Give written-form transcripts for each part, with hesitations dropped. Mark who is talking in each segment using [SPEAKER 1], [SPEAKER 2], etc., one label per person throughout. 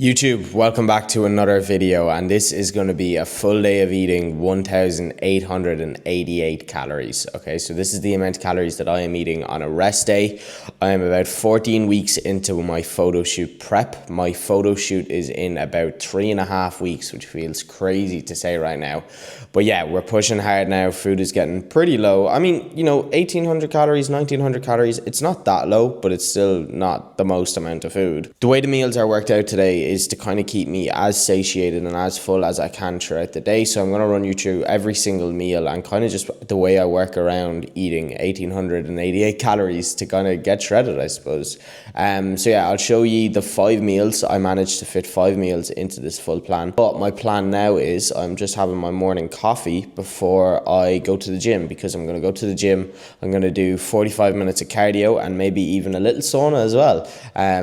[SPEAKER 1] YouTube, welcome back to another video, and this is going to be a full day of eating 1,888 calories. Okay, so this is the amount of calories that I am eating on a rest day. I am about 14 weeks into my photo shoot prep. My photo shoot is in about 3.5 weeks, which feels crazy to say right now. But yeah, we're pushing hard now. Food is getting pretty low. I mean, you know, 1,800 calories, 1,900 calories, it's not that low, but it's still not the most amount of food. The way the meals are worked out today is to kind of keep me as satiated and as full as I can throughout the day. So I'm going to run you through every single meal and kind of just the way I work around eating 1,888 calories to kind of get shredded, I suppose. So yeah, I'll show you the 5 meals. I managed to fit 5 meals into this full plan. But my plan now is I'm just having my morning coffee before I go to the gym, because I'm going to go to the gym. I'm going to do 45 minutes of cardio and maybe even a little sauna as well.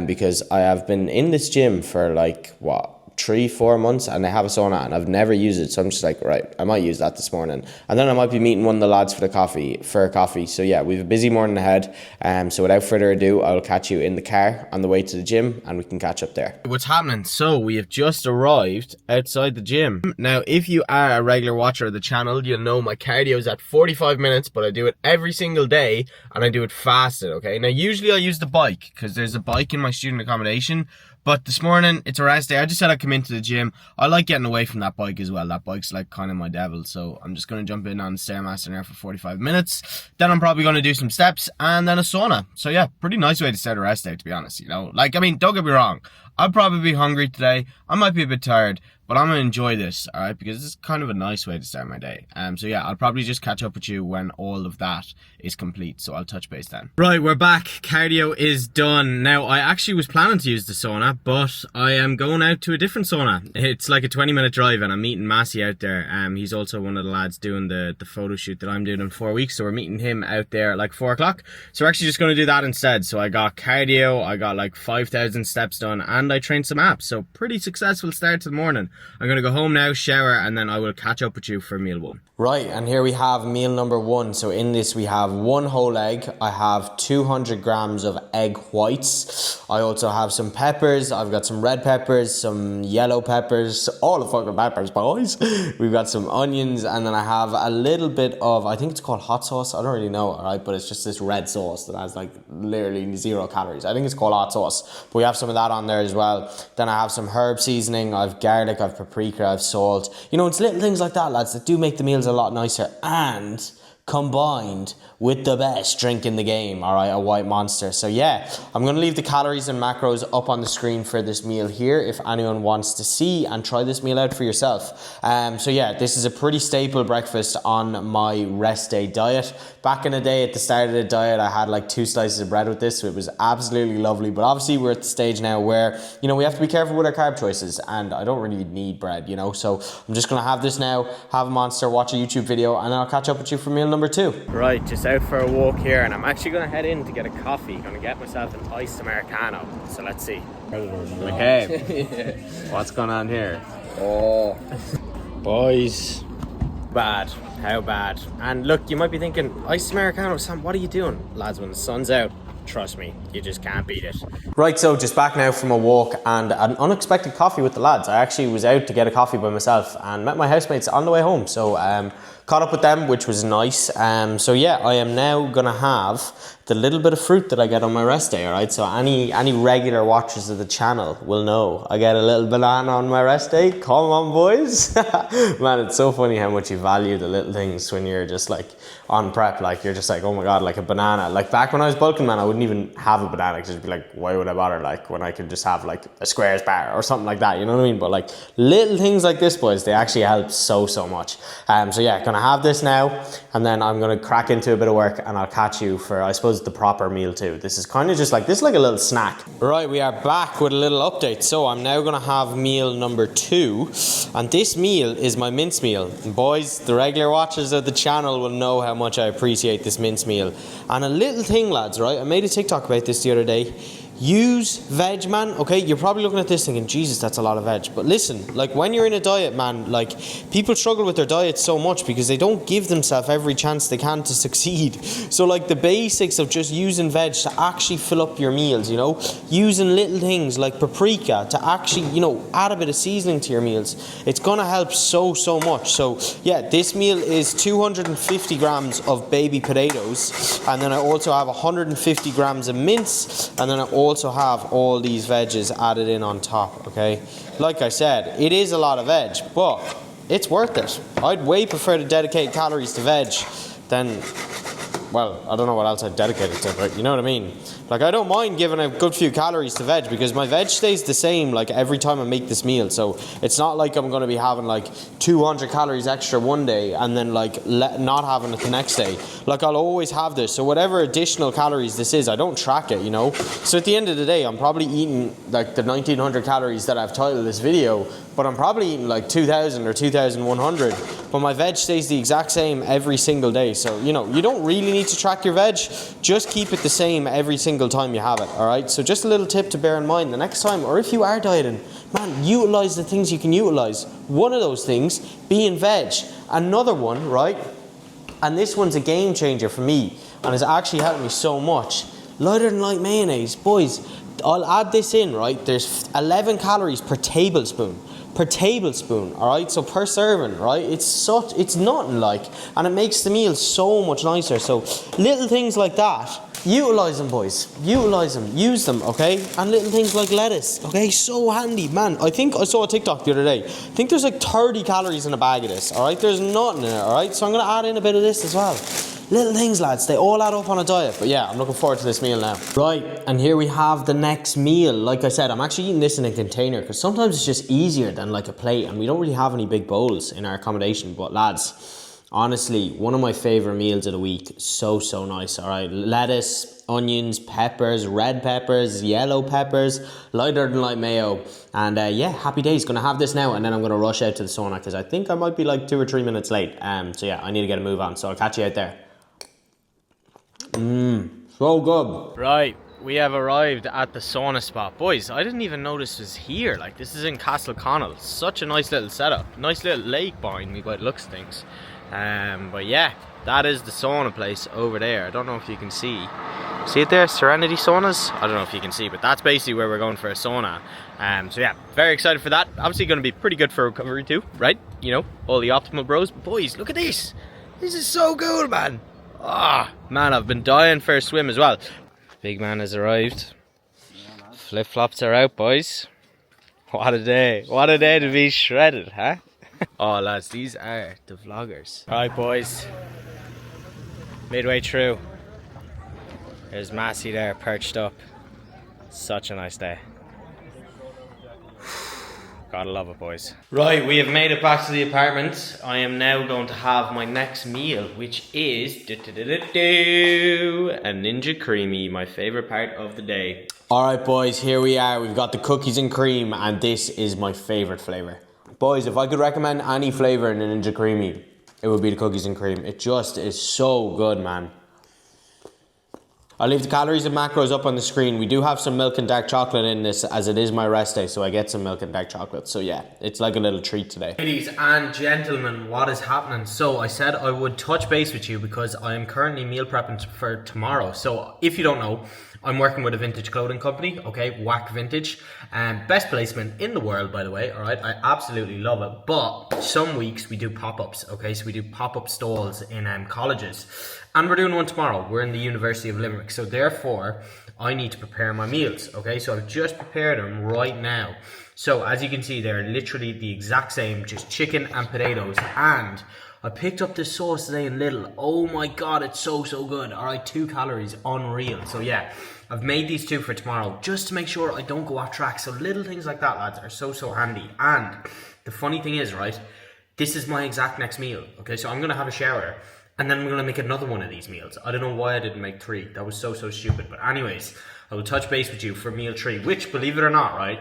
[SPEAKER 1] Because I have been in this gym for like, 3-4 months, and they have a sauna and I've never used it, so I'm just like, right, I might use that this morning, and then I might be meeting one of the lads for a coffee. So yeah, we've a busy morning ahead. So without further ado, I'll catch you in the car on the way to the gym and we can catch up there. What's happening? So we have just arrived outside the gym. Now, if you are a regular watcher of the channel, you'll know my cardio is at 45 minutes, but I do it every single day and I do it fasted. Okay, now usually I use the bike because there's a bike in my student accommodation. But this morning, it's a rest day. I just said I'd come into the gym. I like getting away from that bike as well. That bike's like kind of my devil. So I'm just going to jump in on the Stairmaster now for 45 minutes. Then I'm probably going to do some steps and then a sauna. So yeah, pretty nice way to start a rest day, to be honest. You know, like, I mean, don't get me wrong. I'll probably be hungry today. I might be a bit tired, but I'm going to enjoy this, all right? Because it's kind of a nice way to start my day. So yeah, I'll probably just catch up with you when all of that is complete. So I'll touch base then. Right, we're back. Cardio is done. Now, I actually was planning to use the sauna, but I am going out to a different sauna. It's like a 20-minute drive, and I'm meeting Massey out there. He's also one of the lads doing the photo shoot that I'm doing in 4 weeks. So we're meeting him out there at like 4 o'clock. So we're actually just going to do that instead. So I got cardio, I got like 5,000 steps done, and I trained some abs. So pretty successful start to the morning. I'm going to go home now, shower, and then I will catch up with you for meal 1. Right, and here we have meal number 1. So in this we have 1 whole egg. I have 200 grams of egg whites. I also have some peppers. I've got some red peppers, some yellow peppers, all the fucking peppers, boys. We've got some onions, and then I have a little bit of, I think it's called hot sauce. I don't really know, alright, but it's just this red sauce that has like literally 0 calories. I think it's called hot sauce, but we have some of that on there as well. Then I have some herb seasoning. I've garlic, I've paprika, I've salt. You know, it's little things like that, lads, that do make the meals a lot nicer, and combined with the best drink in the game, all right, a white monster. So yeah, I'm going to leave the calories and macros up on the screen for this meal here if anyone wants to see and try this meal out for yourself. So yeah, this is a pretty staple breakfast on my rest day diet. Back in the day, at the start of the diet, I had like 2 slices of bread with this, so it was absolutely lovely. But obviously we're at the stage now where, you know, we have to be careful with our carb choices, and I don't really need bread, you know, so I'm just going to have this now, have a monster, watch a YouTube video, and then I'll catch up with you for meal number 2. Right, just out for a walk here, and I'm actually going to head in to get a coffee. Going to get myself an iced Americano. So let's see. Okay, what's going on here? Oh, boys, bad. How bad? And look, you might be thinking, iced Americano, Sam, what are you doing? Lads, when the sun's out, trust me, you just can't beat it. Right, so just back now from a walk and an unexpected coffee with the lads. I actually was out to get a coffee by myself and met my housemates on the way home. So caught up with them, which was nice. So yeah, I am now gonna have the little bit of fruit that I get on my rest day, all right? So any regular watchers of the channel will know I get a little banana on my rest day. Come on, boys. Man, it's so funny how much you value the little things when you're just like on prep. Like, you're just like, oh my God, like a banana. Like back when I was bulking, man, I wouldn't even have a banana because I'd be like, why would I bother? Like, when I could just have like a Squares bar or something like that, you know what I mean? But like little things like this, boys, they actually help so much. So yeah, gonna have this now, and then I'm gonna crack into a bit of work, and I'll catch you for, I suppose, the proper meal too. This is kind of just like, this is like a little snack. Right, we are back with a little update. So I'm now gonna have meal number 2, and this meal is my mince meal. And boys, the regular watchers of the channel will know how much I appreciate this mince meal. And a little thing, lads, right, I made a TikTok about this the other day. use veg, man. Okay, you're probably looking at this thinking, Jesus, that's a lot of veg. But listen, like when you're in a diet, man, like people struggle with their diet so much because they don't give themselves every chance they can to succeed. So like the basics of just using veg to actually fill up your meals, you know, using little things like paprika to actually, you know, add a bit of seasoning to your meals, it's gonna help so much. So yeah, this meal is 250 grams of baby potatoes, and then I also have 150 grams of mince, and then I also have all these veggies added in on top. Okay, like I said, it is a lot of veg, but it's worth it. I'd way prefer to dedicate calories to veg than, well, I don't know what else I'd dedicate it to, but you know what I mean. Like, I don't mind giving a good few calories to veg because my veg stays the same like every time I make this meal. So it's not like I'm going to be having like 200 calories extra one day and then like not having it the next day. Like, I'll always have this. So whatever additional calories this is, I don't track it, you know. So at the end of the day, I'm probably eating like the 1900 calories that I've titled this video, but I'm probably eating like 2000 or 2100. But my veg stays the exact same every single day. So, you know, you don't really need to track your veg. Just keep it the same every single time you have it, alright? So just a little tip to bear in mind the next time, or if you are dieting, man, utilize the things you can utilize. One of those things being veg. Another one, right? And this one's a game changer for me and has actually helped me so much. Lighter than light mayonnaise. Boys, I'll add this in, right? There's 11 calories per tablespoon. Per tablespoon, alright? So per serving, right? It's nothing like, and it makes the meal so much nicer. So little things like that, utilize them, boys. Utilize them, use them, okay? And little things like lettuce, okay? So handy, man. I think I saw a TikTok the other day. I think there's like 30 calories in a bag of this, alright? There's nothing in it, alright? So I'm gonna add in a bit of this as well. Little things, lads, they all add up on a diet. But yeah, I'm looking forward to this meal now. Right, and here we have the next meal. Like I said, I'm actually eating this in a container because sometimes it's just easier than like a plate, and we don't really have any big bowls in our accommodation. But lads, honestly, one of my favorite meals of the week. So nice. All right, lettuce, onions, peppers, red peppers, yellow peppers, lighter than light mayo, and yeah, happy days. Gonna have this now, and then I'm gonna rush out to the sauna because I think I might be like 2 or 3 minutes late. So yeah, I need to get a move on. So I'll catch you out there. So good. Right, we have arrived at the sauna spot. Boys, I didn't even notice it was here. Like, this is in Castleconnell. Such a nice little setup. Nice little lake behind me by the looks of things. But yeah, that is the sauna place over there. I don't know if you can see. See it there? Serenity Saunas? I don't know if you can see, but that's basically where we're going for a sauna. So yeah, very excited for that. Obviously going to be pretty good for recovery too, right? You know, all the optimal bros. But boys, look at this. This is so cool, man. Ah, man, I've been dying for a swim as well. Big man has arrived. Flip-flops are out, boys. What a day. What a day to be shredded, huh? Oh, lads, these are the vloggers. Alright, boys. Midway through. There's Massey there, perched up. Such a nice day. Gotta love it, boys. Right, we have made it back to the apartment. I am now going to have my next meal, which is a Ninja Creamy, my favorite part of the day. Alright, boys, here we are. We've got the cookies and cream, and this is my favorite flavor. Boys, if I could recommend any flavor in a Ninja Creamy, it would be the cookies and cream. It just is so good, man. I'll leave the calories and macros up on the screen. We do have some milk and dark chocolate in this, as it is my rest day, so I get some milk and dark chocolate. So yeah, it's like a little treat today. Ladies and gentlemen, what is happening? So I said I would touch base with you because I am currently meal prepping for tomorrow. So if you don't know, I'm working with a vintage clothing company, okay, Whack Vintage, and best placement in the world, by the way, all right, I absolutely love it, but some weeks we do pop-ups, okay, so we do pop-up stalls in colleges, and we're doing one tomorrow. We're in the University of Limerick, so therefore, I need to prepare my meals, okay, so I've just prepared them right now. So as you can see, they're literally the exact same, just chicken and potatoes, and I picked up this sauce today in Lidl. Oh my god, it's so good. Alright, 2 calories, unreal. So yeah, I've made these 2 for tomorrow just to make sure I don't go off track. So little things like that, lads, are so handy. And the funny thing is, right, this is my exact next meal. Okay, so I'm going to have a shower and then I'm going to make another one of these meals. I don't know why I didn't make 3. That was so stupid. But anyways, I will touch base with you for meal 3, which, believe it or not, right,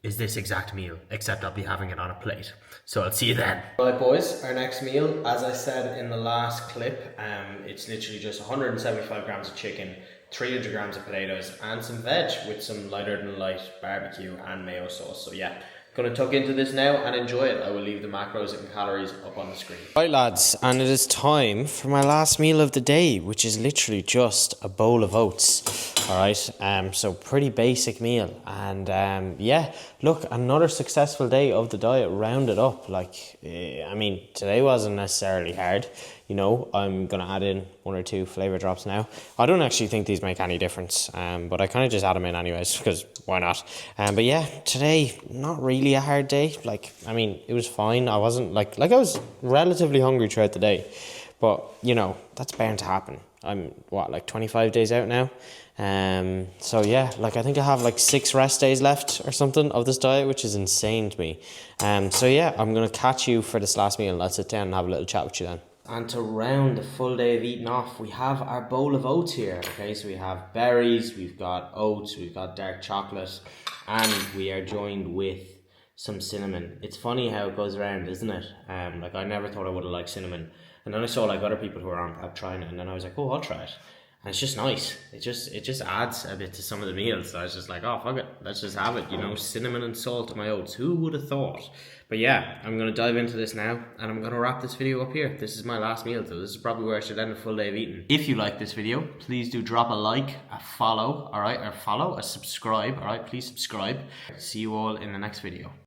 [SPEAKER 1] is this exact meal, except I'll be having it on a plate. So I'll see you then. Right, boys, our next meal, as I said in the last clip, it's literally just 175 grams of chicken, 300 grams of potatoes, and some veg with some lighter than light barbecue and mayo sauce. So yeah, gonna tuck into this now and enjoy it. I will leave the macros and calories up on the screen. Right lads, and it is time for my last meal of the day, which is literally just a bowl of oats. Alright, so pretty basic meal, and yeah, look, another successful day of the diet rounded up. Like, I mean, today wasn't necessarily hard. You know, I'm gonna add in 1 or 2 flavor drops now. I don't actually think these make any difference, but I kind of just add them in anyways, because why not? But yeah, today, not really a hard day. Like, I mean, it was fine. I wasn't like I was relatively hungry throughout the day, but you know, that's bound to happen. I'm what, like 25 days out now. So yeah, like I think I have like 6 rest days left or something of this diet, which is insane to me. So yeah, I'm gonna catch you for this last meal, and let's sit down and have a little chat with you then. And to round the full day of eating off, we have our bowl of oats here. Okay, so we have berries, we've got oats, we've got dark chocolate, and we are joined with some cinnamon. It's funny how it goes around, isn't it? Like I never thought I would have liked cinnamon, and then I saw like other people who were on prep trying it, and then I was like, oh, I'll try it. And it's just nice. It just adds a bit to some of the meals. So I was just like, oh, fuck it, let's just have it. You know, cinnamon and salt in my oats. Who would have thought? But yeah, I'm going to dive into this now, and I'm going to wrap this video up here. This is my last meal, so this is probably where I should end a full day of eating. If you like this video, please do drop a like, a follow, alright, or follow, a subscribe, alright, please subscribe. See you all in the next video.